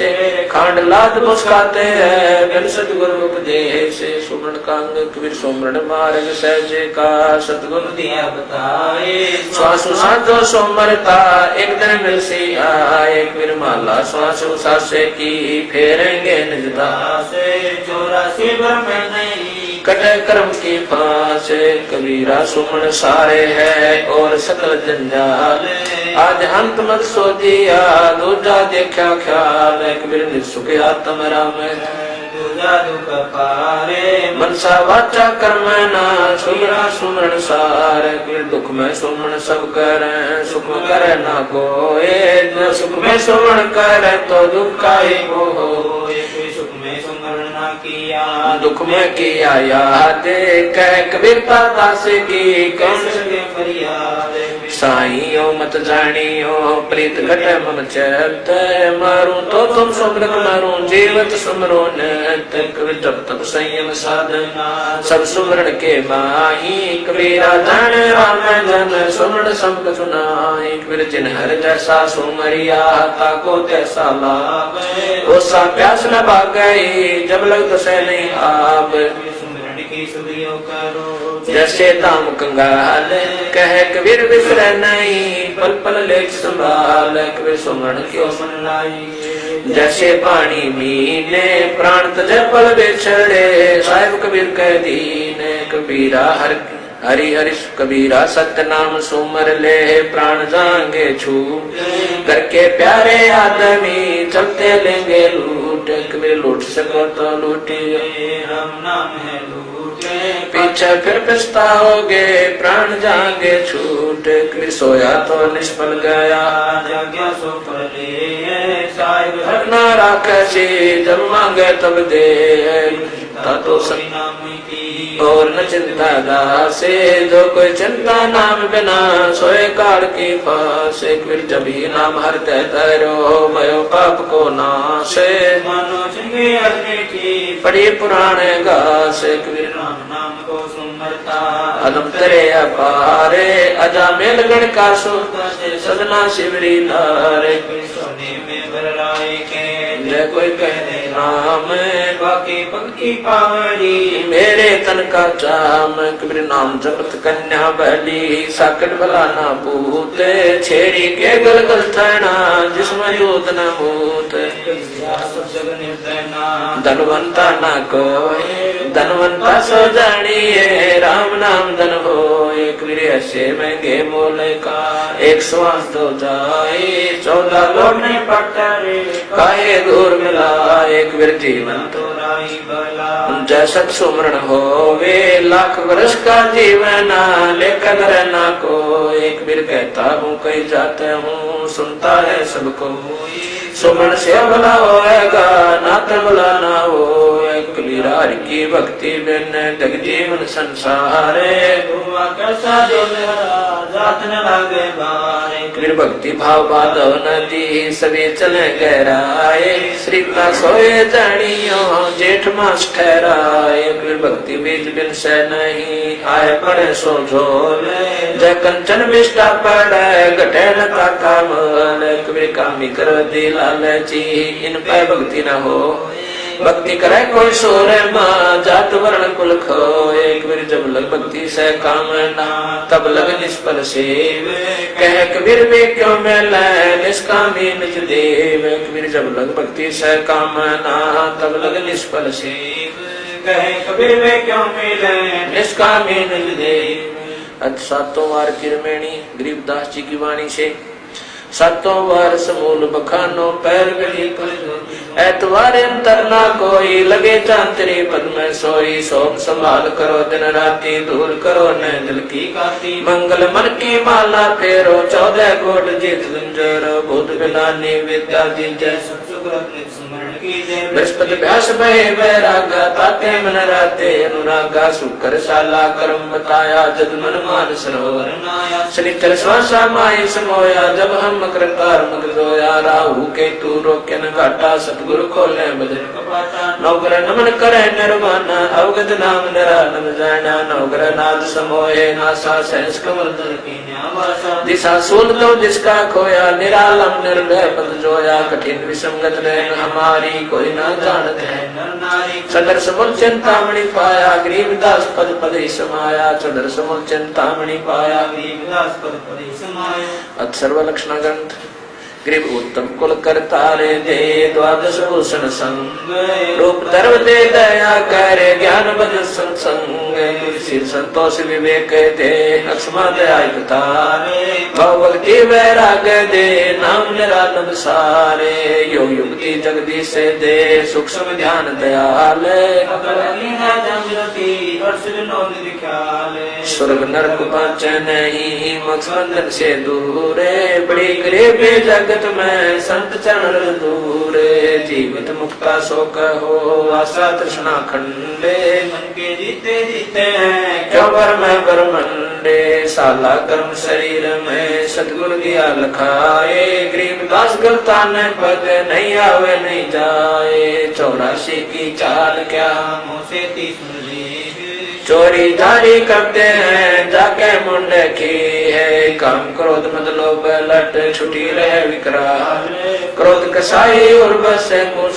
खांड लाद मुस्काते हैं बिन सतगुरु उपदेश सुमरण कांग कबीर सुमरण मार्ग सहज का सतगुरु दिया बताए श्वासु साधो सोमरता एक दिन मिल सी आए कबीर माला श्वासु सासे की फेरेंगे निजता से 84 ब्रह्म नहीं कटे कर्म की फांस कबीरा सुमन सारे है और सकल जंजाल आज अंत मत सो दिया दूजा देखा ख्याल कबीर निसुख आत्म राम दूजा दुख पारे मनसा वाचा कर्म ना सुमरा सुमरण सार कबीर दुख में सुमन सब करे सुख में करे ना कोई न सुख में सुमन करे तो दुख का ही हो सुख में सुमरण ना किया दुख में किया याद कह कबीर दास की कौन सके फरियाद साइयो मत जानियो प्रीत घट मन चैत मारू तो तुम सुमरत मारू जीवत सुमरो नत कबीर जब तक संयम साधना सब सुमरण के माही कबीरा जान राम जन सुमरण सब सुनाई कबीर जिन हर जैसा सुमरिया ताको तैसा लाभ ओसा प्यास न भागई जब लग से नहीं आप सुमरण की सुधियो करो जैसे दाम कंगाल कह कबीर बिसर नहीं पल पल लेख संभाल कबीर सुमरण क्यों मन लाई जैसे पानी मीने प्राण तजे पल बिछड़े साहिब कबीर कह दीन कबीरा हरि हरि कबीरा सत्य नाम सुमर ले प्राण जाएंगे छूट करके प्यारे आदमी चलते लेंगे लूट कबीर लूट सको तो लूटिए राम नाम है लूटे पीछे फिर पछताओगे प्राण जाएंगे छूट कबीर सोया तो निष्फल गया जाग्या सो फल ले साहिब रखना राखसी जब मांगे तब दे तो सब नाम की और न चिंता दासे जो कोई चिंता नाम बिना सोए काल की फास एक फिर जब ही नाम हरते तरो भयो पाप को नासे मानो चंगे अग्नि की पढ़ी पुराने गास एक फिर राम नाम को सुमरता अदम तरे अपारे अजा मेल गण का सो सदना शिवरी धारे सोने में बरलाए के जय कोई कह दे नाम बाकी पंक्ति पावरी मेरे तन का चाम कबीर नाम जपत कन्या बली साकट भला ना पूत छेड़ी के गलगल थना जिसमें यूत न मूत सब जग निर्दयना धनवंता ना कोई धनवंता सो जानिए राम नाम धन हो कबीर ऐसे महंगे मोल का एक श्वास तो जाए 14 लौटने पटरे काहे दूर मिला एक वीर जीवन तो राई बला जैसत सुमरण हो वे लाख वर्ष का जीवन लेकर रहना को एक वीर कहता हूँ कहीं जाते हूँ सुनता है सबको सुमरण से भला होएगा नाता भला ना हो कबीर हरि की भक्ति बिन जग जीवन संसारे हुआ कैसा दिल जात न लागे बारे कबीर भक्ति भाव बाधव नदी सभी चले गहराए श्रीता सोए जानियो जेठ मास ठहराए कबीर भक्ति बीज बिन से नहीं आए पड़े सो झोले जय कंचन विष्टा पड़े घटे न ताका मोल कबीर कामी कर दी लालची इन पे भक्ति न हो भक्ति करे कोई सोरे माँ जात वर्ण कुल खोए कबीर जब लग भक्ति से कामना तब लग निष्फल सेव कह कबीर में क्यों मिले निष्कामी निज देव कबीर जब लग भक्ति से कामना तब लग निष्फल सेव कहे कबीर में क्यों मिले निष्कामी निज देव। आज सातों वार की रमैनी गरीबदास जी की वाणी से सातों वार समूल बखानो पैर गली पर ऐतवार अंतर ना कोई लगे चांतरी पद में सोई सोम संभाल करो दिन राती दूर करो न दिल की काती मंगल मन की माला फेरो 14 कोट जीत गुंजर भूत बिलानी विद्या दीजय बृहस्पति व्यास भय वैरागा ताते मन राते अनुरागा शुक्र शाला कर्म बताया जद मन मान सरोवर शनिचर श्वासा माई समोया जब हम मकर मकर जोया राहु के तू रोके न घाटा सतगुरु खोले बदन कपाटा नौकर नमन करे निर्वाणा अवगत नाम निरानंद जाना नौकर नाद समोहे नासा सहस कमल दर की न्यावासा दिशा सूल तो जिसका खोया निरालम निर्भय पद जोया कठिन विसंगत ने हमारी कोई न जानत है नर नारी सदर समुल चिंतामणि पाया गरीबदास पद पद ही समाया सदर समुल चिंतामणि पाया गरीबदास पद पद ही समाया। अक्षर लक्षण ग्रंथ ग्रीब उत्तम कुल करतारे दे द्वादश भूषण संग रूप धर्म दे दया करे ज्ञान बद संग सिर संतोष विवेक दे लक्ष्मा दया तारे भक्ति वैराग दे नाम निरानंद सारे योग युक्ति जगदीश दे सूक्ष्म ध्यान दयाल स्वर्ग नरक पांच नहीं मकसंदन से दूरे बड़ी गरीब जगत में संत चरण दूरे जीवित मुक्ता सो कहो आशा तृष्णा खंडे मन के जीते जीते हैं क्यों बर में बरमंडे साला कर्म शरीर में सतगुरु दिया लखाए गरीबदास गलता न पद नहीं आवे नहीं जाए 84 की चाल क्या मुँह से 30 चोरी जारी करते हैं जाके मुंड की है काम क्रोध मद लोभ लट छुटी रहे विकराल क्रोध कसाई और बस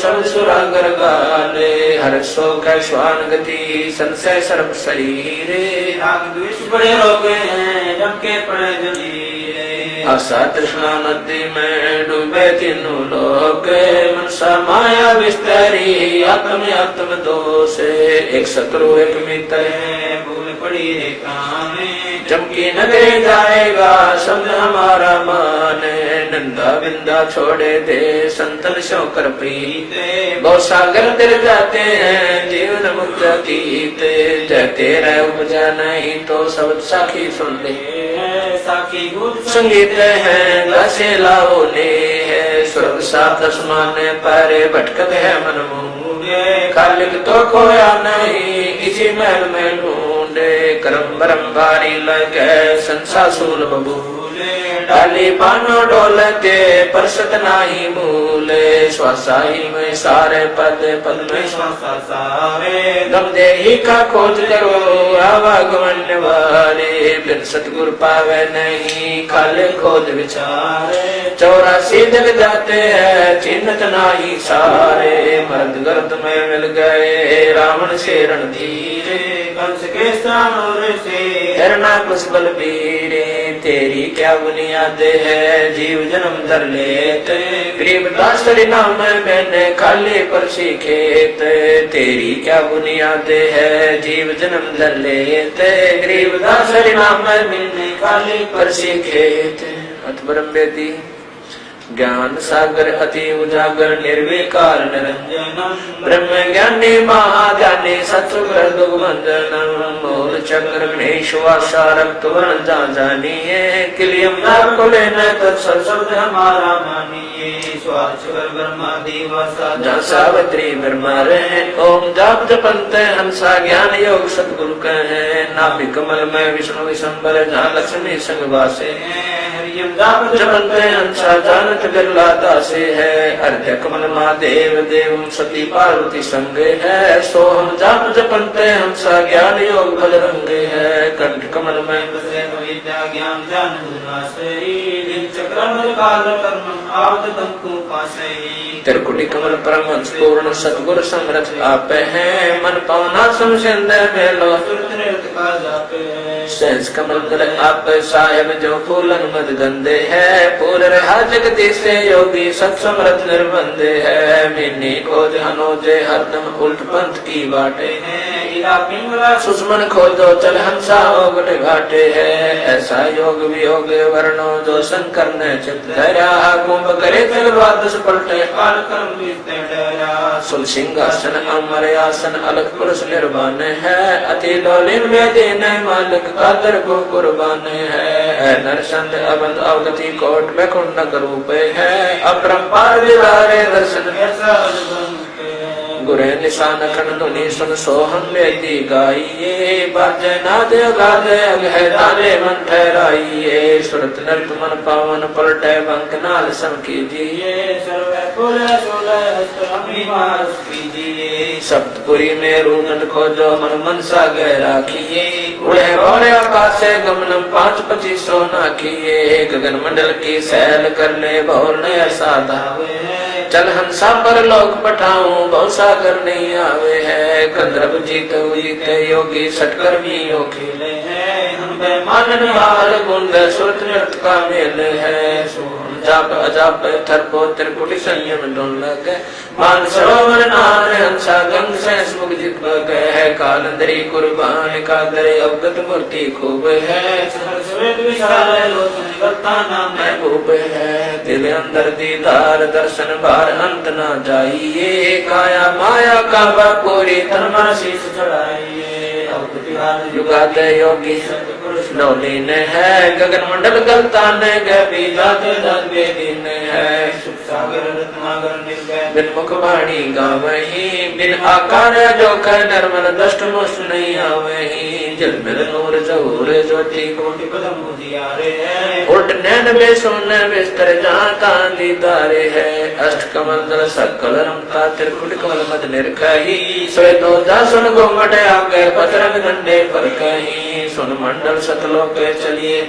सब सुरागर गाले हर शोक स्वान गति संशय सर्व शरीर राग द्वेष बड़े रोगे हैं जम के पड़े जलीरे आशा तृष्णा नदी में डूबे तीनों लोक मनसा माया विस्तरी आत्म आत्म दोष एक शत्रु एक मित्र भूल पड़ी रे काने चमकी नगरी जाएगा शब्द हमारा मान नंदा बिंदा छोड़े दे संतन शोकर प्रीत बहुत सागर तिर जाते हैं जीवन मुक्त गीत जय तेरा उपजा नहीं तो सब साखी सुन ले साखी गुण संगीत है गासे लाओ ने है स्वर्ग सात आसमान पर भटकत है मन मूंगे खालिक तो खोया नहीं इसी महल में ढूंढे करम बरम भारी लगे संसा सूल बबूले डाली पानो डोलते परसत नाही मूले श्वासाही में सारे पद पद में श्वासा सारे गम देही का खोज करो आवागमन वाले बिन सतगुर पावे नहीं खाले खोज विचारे 84 जग जाते हैं चिन्हत नाही सारे मर्द गर्द में मिल गए रावण से रणधीरे कंस के स्थान से हिरणा कुछ बलबीरे तेरी क्या बुनियाद है जीव जन्म धर लेते गरीबदास नाम मैंने खाली पर सीखेत तेरी क्या बुनियाद है जीव जन्म धर लेते गरीबदास नाम मैंने खाली पर सीखेत अतबरम बेदी ज्ञान सागर अति उजागर निर्विकार निरंजनम ब्रह्म ज्ञानी महाज्ञानी सत्सुग्र दुर्गंधनम मूल चक्र गणेश वासा रक्त वर्ण जा जानिए किलियम नाम को लेना तत्सर शब्द हमारा मानिए स्वाचर ब्रह्मा दिवसा जा सावित्री ब्रह्मा रहे ओम जाप जपंत हंसा ज्ञान योग सतगुरु कहे नाभि कमल में विष्णु विशंबर जहाँ लक्ष्मी संग वासे जपंत हंसा जानत बिरला दासे है अर्घ्य कमल महादेव देव सती पार्वती संगे है सोहम जाप जपंत हंसा ज्ञान योग बजरंगे है कंठ कमल में विद्या ज्ञान जान चक्रम काल कर्म आवत तंकु पासई त्रिकुटी कमल परमहंस पूर्ण सतगुर समरथ आप है मन पावना समसिंद मेलो सहज कमल दल आप साहेब जो फूलन मद गंदे है फूल रहा जगती से योगी सत समरथ निर्बंधे है मिन्नी खोज हनोजे हरदम उल्ट पंथ की बाटे है सुषमन खोजो चल हंसा ओगट घाटे है ऐसा योग वियोग वर्णो जो शंकर ने चित धरा कुंभ करे चल द्वादश पलटे काल कर्म सुल सिंहासन अमर आसन अलग पुरुष निर्वाण है अति लोलिन में देने मालिक कादर को कुर्बान है नरसंत अबंध अवगति कोट में कुंडक रूप है अपरंपार विवारे दर्शन गुरे निशान खन धुनि सुन सोहम बेदी गाइये बाजे नाद गादे अगह तारे मन ठहराइये सुरत नृत मन पावन पलटे बंक नाल सम कीजिए सप्तपुरी में रूनट खोजो मन मनसा गह राखिए उड़े भौरे आकाश से गमनम 5-25 सोना किए गगन मंडल की सैल कर ले भौर ने ऐसा धावे चल हंसा पर लोक पठाऊं बहुत सागर नहीं आवे है कंद्रब जीत हुई योगी सटकर भी खेले है मानन हार गुंड सुरत नृत का मेल है जाप अजाप थरपो त्रिकुटी संयम डोल लगे मान सरोवर नार हंसा गंग से मुख जित गए है कालंदरी कुर्बान का दरे अवगत मूर्ति खूब है महबूब है दिल अंदर दीदार दर्शन बार अंत ना जाइए काया माया का पूरी तन मन शीश चढ़ाइए युगाद योगी नौलीन है गगन मंडल गलतान गभी जाते दिन है सागर रत्नागर निर्भय बिन मुख वाणी गावही बिन आकार जो कह नर्मल दष्ट मुष्ट नहीं आवही जल मिल नूर जहूर ज्योति कोटि पदम उजियारे है उल्ट नैन बेसुन बिस्तर जाता दीदारे है अष्ट कमल दल सकल रमता त्रिकुट कमल मद निर्खही स्वेदो दासन घूंघट आगे पत्रक डंडे पर कहीं सुन मंडल सतलोक चलिए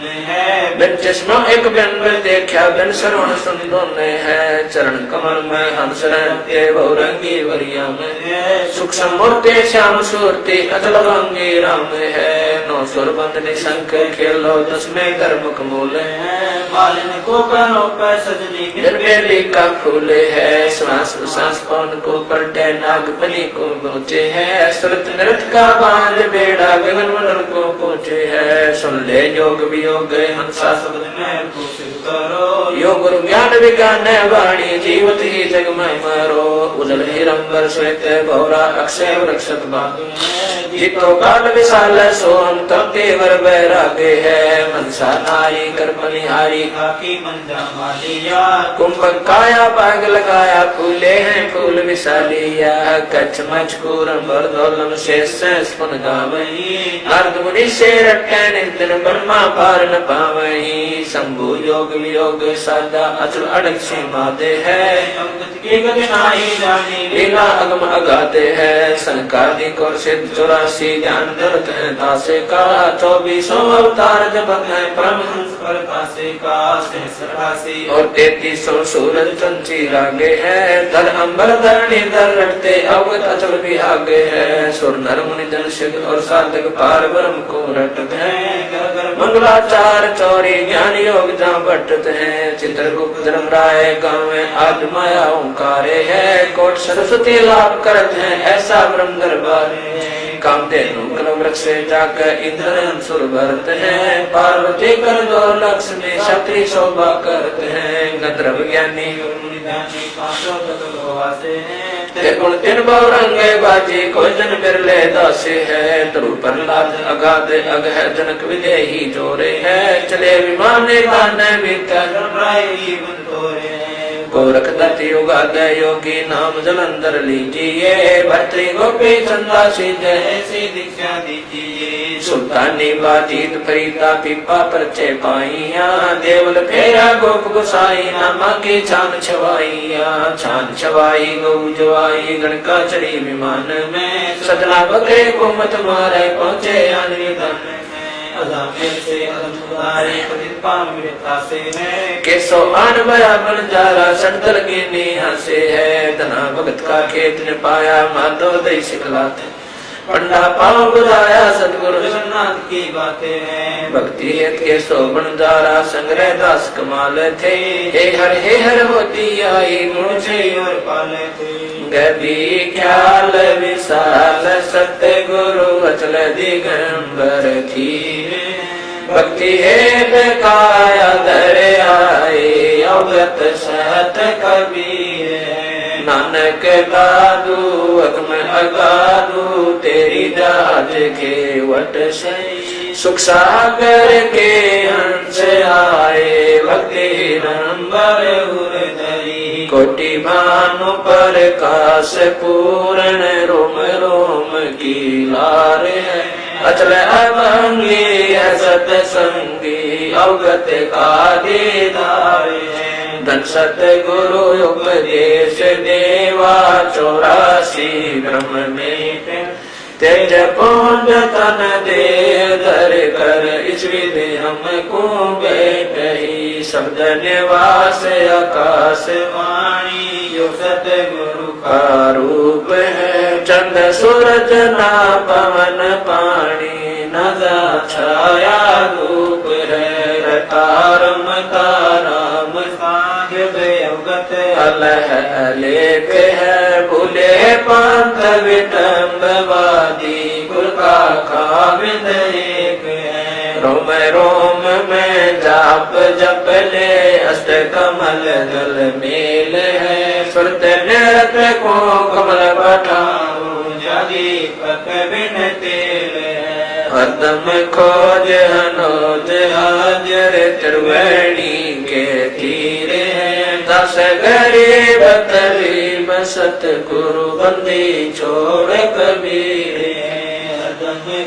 में है। बिन चश्मों एक बिन देखा बिन श्रवण सुन दोने है। चरण कमल में हंस रहते बहुरंगी वरिया में है। सूक्ष्म मूर्ति श्याम सूर्ति अचल भंगी राम है। नौ सुर बंदनी शंख खेलो दसवें कर्मक मूल है। मालिन को कानों पर सजनी निर्वेली का फूले है। श्वास श्वास पवन को पलटे नागपनी को पहुँचे है। सुरत नृत का बांध बेड़ा गगन मंडल को पहुँचे है। सुन ले योग वियोग हंसा शब्द में को सिद्ध करो। योग गुरु ज्ञान विज्ञान वाणी जीवत ही जग में मरो। उजल हिरंबर श्वेत भौरा अक्षय वृक्षत बाधु जितो काल विशाल सोम तब तेवर बैरागे है। मनसा नारी कर बलिहारी खाकी मंजा मालिया कुंभक काया बाग लगाया फूले हैं फूल विशालिया। कच्छ मचकूर बरदोलम शेष स्पुन गावही। अर्ध मुनि से रटे नितिन ब्रह्मा पार न पावही। शंभु योग वियोग सादा अचल अड़क सीमा दे है। की गति जानी लीला अगम अगाते है। संकादिक और सिद्ध 84 ज्ञान दर्द है दासे का। 24 अवतार जपत है परमहंस पर कासे का सहस्रासी और 33 सूरज चंची रागे है। धर अंबर धरणी धर रटते अवगत अचल भी आगे है। सुर नर मुनि जन सिद्ध और साधक पार ब्रह्म को रटत है। मंगलाचार चौरी ज्ञान योग जहाँ बटत है। चित्रगुप्त धर्म राय गाँव में आज माया ओंकारे है। कोट सरस्वती लाभ करत है ऐसा ब्रह्म दरबार है। कामधेनु कल वृक्ष से जाकर इंद्र सुर भरत है। पार्वती कर दो लक्ष्मी क्षत्रि शोभा करते हैं। गंधर्व ज्ञानी गुण तीन बहुरंगे बाजी कोई जन बिरले दासे है। ध्रुव प्रहलाद अगाध अग है जनक विदेही जोरे है। चले विमान गान गोरख दत्त युगाद योगी नाम जलंधर लीजिए। भर्तृ गोपी चंदा सिद्ध ऐसी दीक्षा दीजिए। सुल्तानी बाजीत फरीदा पीपा परचे पाइया। देवल फेरा गोप गुसाई नामा की छान छवाइया। छान छवाई गौ जवाई गणका चढ़ी विमान में। सजना बकरे को मत मारे पहुँचे आनवी दान में। केसो आन बराबर जारा संतल की नीहा से है। धना भगत का खेत ने पाया माधव दई सिखलाते। पंडा पाँव बुलाया सतगुरु जगन्नाथ की बातें हैं। भक्ति के शोभन जारा संग्रह दास कमाल थे। हे हर होती आई मुझे और पाले थे। गभी ख्याल विशाल सत्य गुरु अचल दिगंबर थी। भक्ति है काया धर आए अवगत सहत कबीर। नानक दादू अगम अगादू तेरी दाद के वट से। सुख सागर के हंस आए भक्ति रंबर उर्धरी। कोटि भानु पर काश पूर्ण रोम रोम की लार है। अचल अभंगी सतसंगी अवगत का दीदार है। धन सतगुरु उपदेश देवा 84 ब्रह्म में। तेज पुंज तन दे धर कर इस विधि हमको बैठ ही। शब्द निवास आकाश वाणी यो सतगुरु का रूप है। चंद सूरज ना पवन पानी नदा छाया धूप है। तारम ताराम साहिब अवगत अलह अलेख है। भूले पंथ विटम्बवादी कुल का खाविंद एक है। रोम रोम में जाप जप ले अष्ट कमल दल मेल है। सुरत नृत्य को कमल पठाओ जादी पक बिन तेल है। हरदम खोज हनोज हाजर त्रिवेणी के तीरे है। 10 गरीब तरीब सतगुरु बंदी छोड़ कबीर।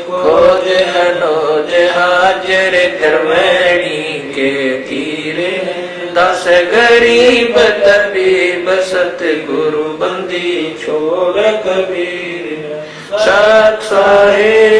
खोज हनोज हाजर त्रिवेणी के तीरे। 10 गरीब तरीब सतगुरु बंदी छोड़ कबीर। सत साहिब